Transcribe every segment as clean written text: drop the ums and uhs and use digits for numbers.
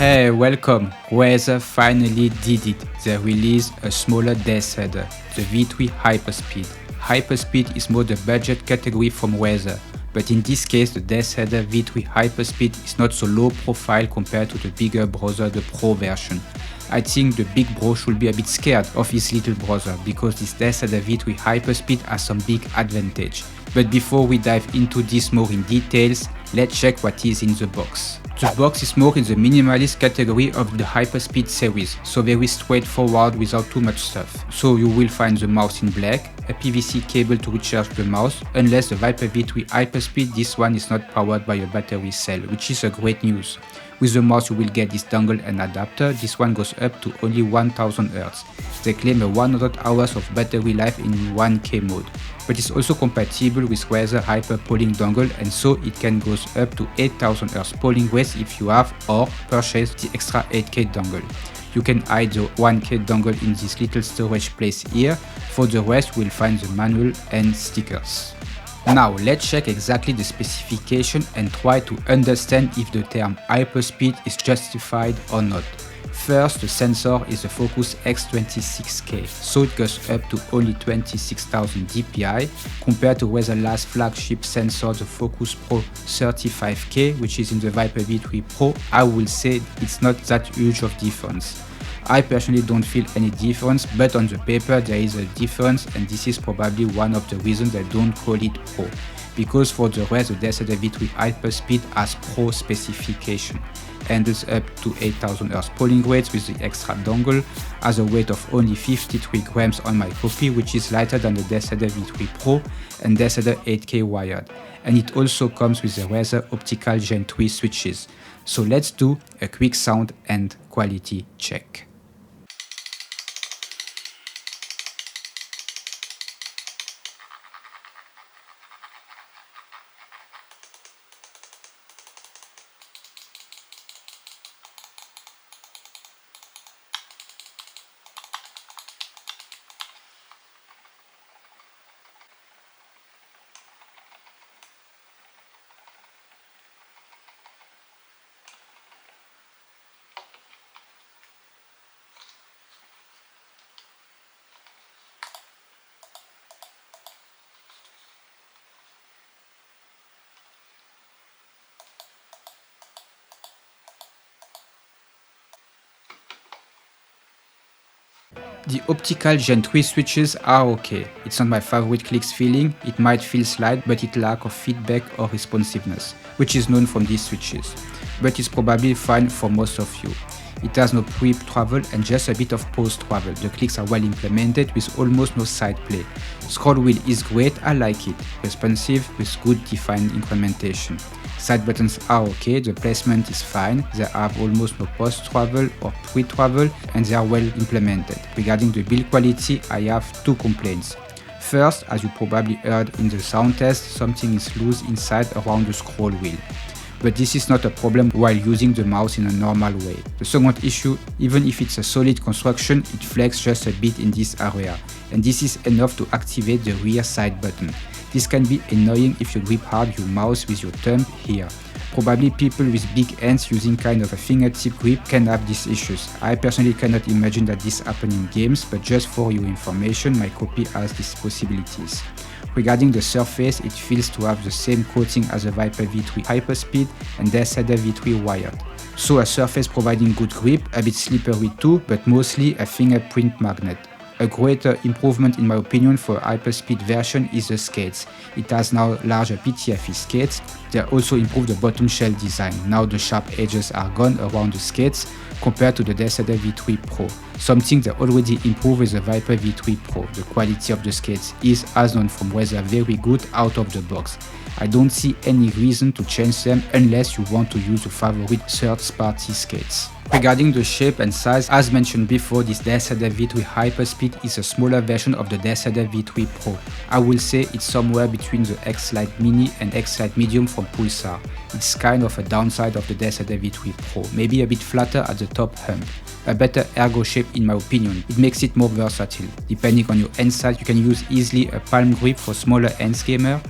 Hey, welcome! Razer finally did it. They released a smaller Deathadder, the V3 Hyperspeed. Hyperspeed is more the budget category from Razer, but in this case the Deathadder V3 Hyperspeed is not so low profile compared to the bigger brother, the Pro version. I think the big bro should be a bit scared of his little brother because this Deathadder V3 Hyperspeed has some big advantage. But before we dive into this more in details, let's check what is in the box. The box is more in the minimalist category of the Hyperspeed series, so very straightforward without too much stuff. So you will find the mouse in black, a PVC cable to recharge the mouse, unless the Viper V3 Hyperspeed, this one is not powered by a battery cell, which is a great news. With the mouse you will get this dongle and adapter, this one goes up to only 1000 Hz. They claim a 100 hours of battery life in 1K mode, but it's also compatible with Razer Hyper polling dongle, and so it can go up to 8000 Hz polling rates if you have or purchase the extra 8K dongle. You can hide the 1K dongle in this little storage place here. For the rest you will find the manual and stickers. Now let's check exactly the specification and try to understand if the term hyperspeed is justified or not. First, the sensor is a Focus X26K, so it goes up to only 26,000 dpi compared to Razer's last flagship sensor, the Focus Pro 35K, which is in the Viper V3 Pro. I will say it's not that huge of difference. I personally don't feel any difference, but on the paper there is a difference, and this is probably one of the reasons they don't call it Pro. Because for the rest, the Deathadder V3 Hyperspeed has Pro specification, handles up to 8000 Hz polling rates with the extra dongle, has a weight of only 53 grams on my copy, which is lighter than the Deathadder V3 Pro and Deathadder 8K wired. And it also comes with the Razer optical Gen 3 switches. So let's do a quick sound and quality check. The optical Gen 3 switches are okay. It's not my favorite clicks feeling, it might feel slight, but it lacks of feedback or responsiveness, which is known from these switches. But it's probably fine for most of you. It has no pre-travel and just a bit of post-travel. The clicks are well implemented with almost no side play. Scroll wheel is great, I like it. Responsive with good defined incrementation. Side buttons are okay, the placement is fine, they have almost no post-travel or pre-travel, and they are well implemented. Regarding the build quality, I have two complaints. First, as you probably heard in the sound test, something is loose inside around the scroll wheel. But this is not a problem while using the mouse in a normal way. The second issue, even if it's a solid construction, it flexes just a bit in this area, and this is enough to activate the rear side button. This can be annoying if you grip hard your mouse with your thumb here. Probably people with big hands using kind of a fingertip grip can have these issues. I personally cannot imagine that this happens in games, but just for your information, my copy has these possibilities. Regarding the surface, it feels to have the same coating as the Viper V3 Hyperspeed and Deathadder V3 wired. So a surface providing good grip, a bit slippery too, but mostly a fingerprint magnet. A greater improvement in my opinion for a Hyperspeed version is the skates. It has now larger PTFE skates. They also improved the bottom shell design. Now the sharp edges are gone around the skates compared to the Deathadder V3 Pro. Something they already improved with the Viper V3 Pro. The quality of the skates is, as known from Razer, very good out of the box. I don't see any reason to change them unless you want to use your favorite third-party skates. Regarding the shape and size, as mentioned before, this Deathadder V3 Hyperspeed is a smaller version of the Deathadder V3 Pro. I will say it's somewhere between the X Lite Mini and X Lite Medium from Pulsar. It's kind of a downside of the Deathadder V3 Pro, maybe a bit flatter at the top hump. A better ergo shape in my opinion. It makes it more versatile. Depending on your hand size, you can use easily a palm grip for smaller hands gamer,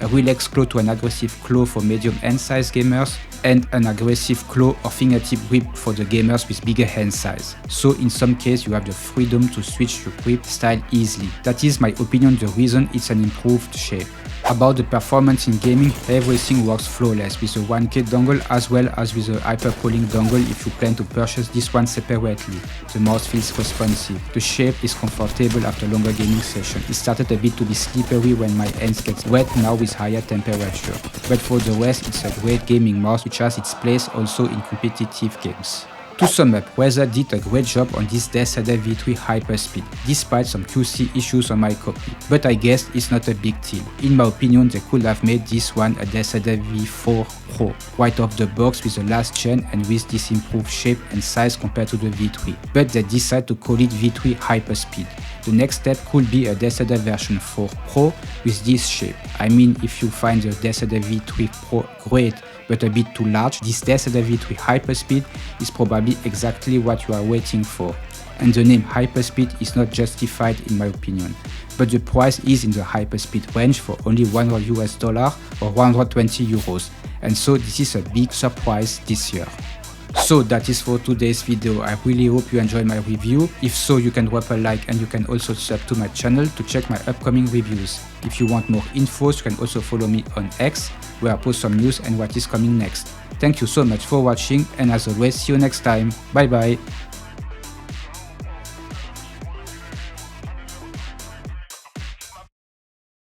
a relaxed claw to an aggressive claw for medium hand size gamers, and an aggressive claw or fingertip grip for the gamers with bigger hand size. So in some case you have the freedom to switch your grip style easily. That is my opinion the reason it's an improved shape. About the performance in gaming, everything works flawless with the 1K dongle as well as with the hyperpolling dongle if you plan to purchase this one separately. The mouse feels responsive. The shape is comfortable after longer gaming session. It started a bit to be slippery when my hands get wet now with higher temperature. But for the rest it's a great gaming mouse which has its place also in competitive games. To sum up, Razer did a great job on this Deathadder V3 Hyperspeed, despite some QC issues on my copy. But I guess it's not a big deal. In my opinion, they could have made this one a Deathadder V4 Pro, right off the box with the last gen and with this improved shape and size compared to the V3. But they decided to call it V3 Hyperspeed. The next step could be a Deathadder version 4 Pro with this shape. I mean, if you find the Deathadder V3 Pro great but a bit too large, this Deathadder V3 Hyperspeed is probably exactly what you are waiting for. And the name Hyperspeed is not justified in my opinion. But the price is in the Hyperspeed range for only $100 or 120 euros. And so this is a big surprise this year. So that is for today's video. I really hope you enjoyed my review. If so, you can drop a like and you can also sub to my channel to check my upcoming reviews. If you want more infos, you can also follow me on X, where I post some news and what is coming next. Thank you so much for watching, and as always, see you next time. Bye bye.